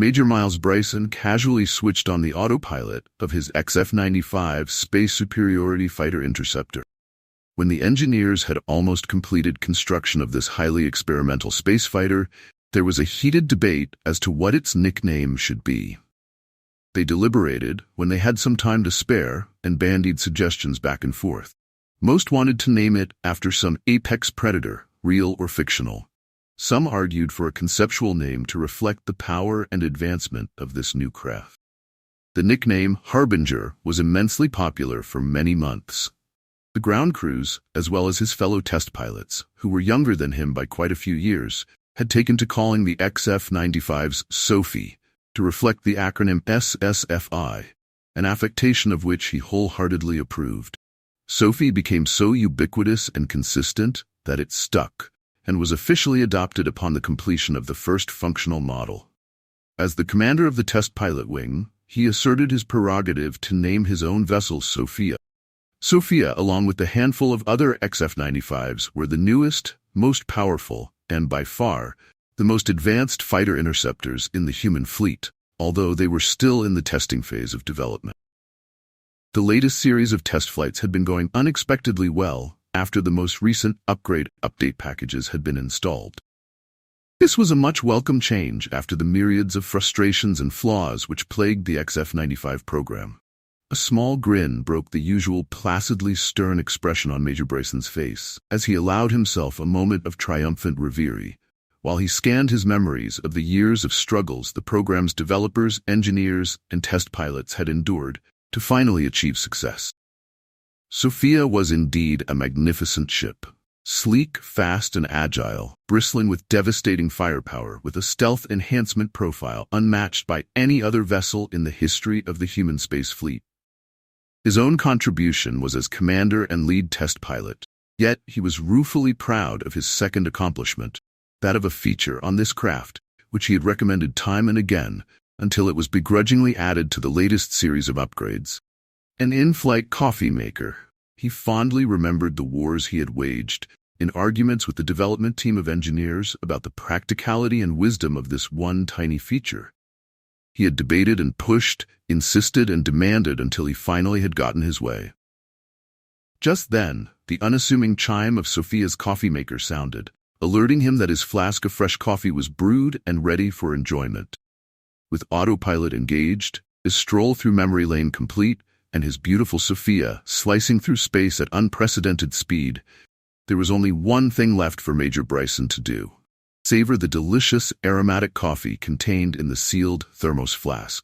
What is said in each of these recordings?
Major Miles Brycen casually switched on the autopilot of his XF-95 Space Superiority Fighter-Interceptor. When the engineers had almost completed construction of this highly experimental space fighter, there was a heated debate as to what its nickname should be. They deliberated when they had some time to spare and bandied suggestions back and forth. Most wanted to name it after some apex predator, real or fictional. Some argued for a conceptual name to reflect the power and advancement of this new craft. The nickname Harbinger was immensely popular for many months. The ground crews, as well as his fellow test pilots, who were younger than him by quite a few years, had taken to calling the XF-95s SciFi, to reflect the acronym SSFI, an affectation of which he wholeheartedly approved. SciFi became so ubiquitous and consistent that it stuck, and was officially adopted upon the completion of the first functional model. As the commander of the test pilot wing, he asserted his prerogative to name his own vessel Sophia. Sophia, along with the handful of other XF-95s, were the newest, most powerful, and by far, the most advanced fighter interceptors in the human fleet, although they were still in the testing phase of development. The latest series of test flights had been going unexpectedly well after the most recent update packages had been installed. This was a much welcome change after the myriads of frustrations and flaws which plagued the XF-95 program. A small grin broke the usual placidly stern expression on Major Brycen's face as he allowed himself a moment of triumphant reverie, while he scanned his memories of the years of struggles the program's developers, engineers, and test pilots had endured to finally achieve success. Sophia was indeed a magnificent ship. Sleek, fast, and agile, bristling with devastating firepower with a stealth enhancement profile unmatched by any other vessel in the history of the human space fleet. His own contribution was as commander and lead test pilot, yet he was ruefully proud of his second accomplishment, that of a feature on this craft, which he had recommended time and again until it was begrudgingly added to the latest series of upgrades. An in-flight coffee maker. He fondly remembered the wars he had waged in arguments with the development team of engineers about the practicality and wisdom of this one tiny feature. He had debated and pushed, insisted and demanded until he finally had gotten his way. Just then, the unassuming chime of Sophia's coffee maker sounded, alerting him that his flask of fresh coffee was brewed and ready for enjoyment. With autopilot engaged, his stroll through memory lane complete, and his beautiful Sophia slicing through space at unprecedented speed, there was only one thing left for Major Brycen to do: savor the delicious aromatic coffee contained in the sealed thermos flask.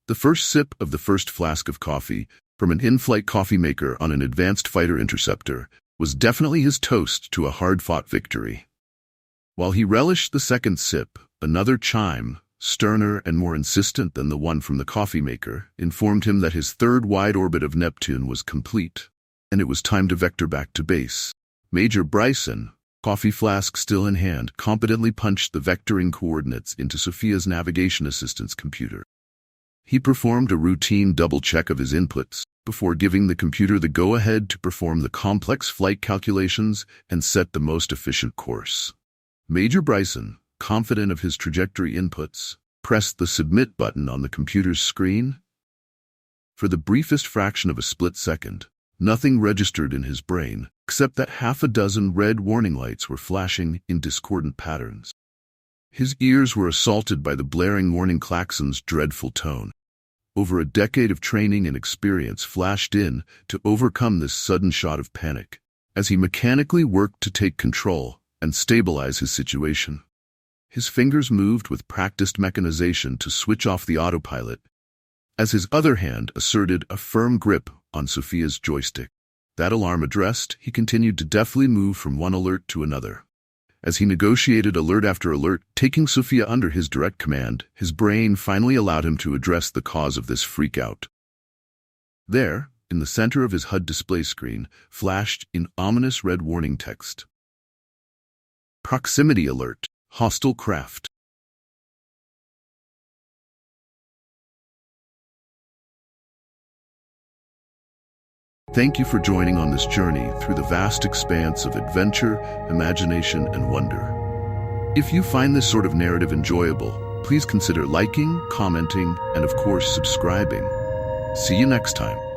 The first sip of the first flask of coffee from an in-flight coffee maker on an advanced fighter-interceptor was definitely his toast to a hard-fought victory. While he relished the second sip, another chime, sterner and more insistent than the one from the coffee maker, informed him that his third wide orbit of Neptune was complete, and it was time to vector back to base. Major Brycen, coffee flask still in hand, competently punched the vectoring coordinates into Sophia's navigation assistance computer. He performed a routine double-check of his inputs before giving the computer the go-ahead to perform the complex flight calculations and set the most efficient course. Major Brycen, confident of his trajectory inputs, pressed the submit button on the computer's screen. For the briefest fraction of a split second, nothing registered in his brain except that half a dozen red warning lights were flashing in discordant patterns. His ears were assaulted by the blaring warning klaxon's dreadful tone. Over a decade of training and experience flashed in to overcome this sudden shot of panic, as he mechanically worked to take control and stabilize his situation. His fingers moved with practiced mechanization to switch off the autopilot, as his other hand asserted a firm grip on Sophia's joystick. That alarm addressed, he continued to deftly move from one alert to another. As he negotiated alert after alert, taking Sophia under his direct command, his brain finally allowed him to address the cause of this freak-out. There, in the center of his HUD display screen, flashed in ominous red warning text: Proximity alert. Hostile craft. Thank you for joining on this journey through the vast expanse of adventure, imagination, and wonder. If you find this sort of narrative enjoyable, please consider liking, commenting, and of course subscribing. See you next time.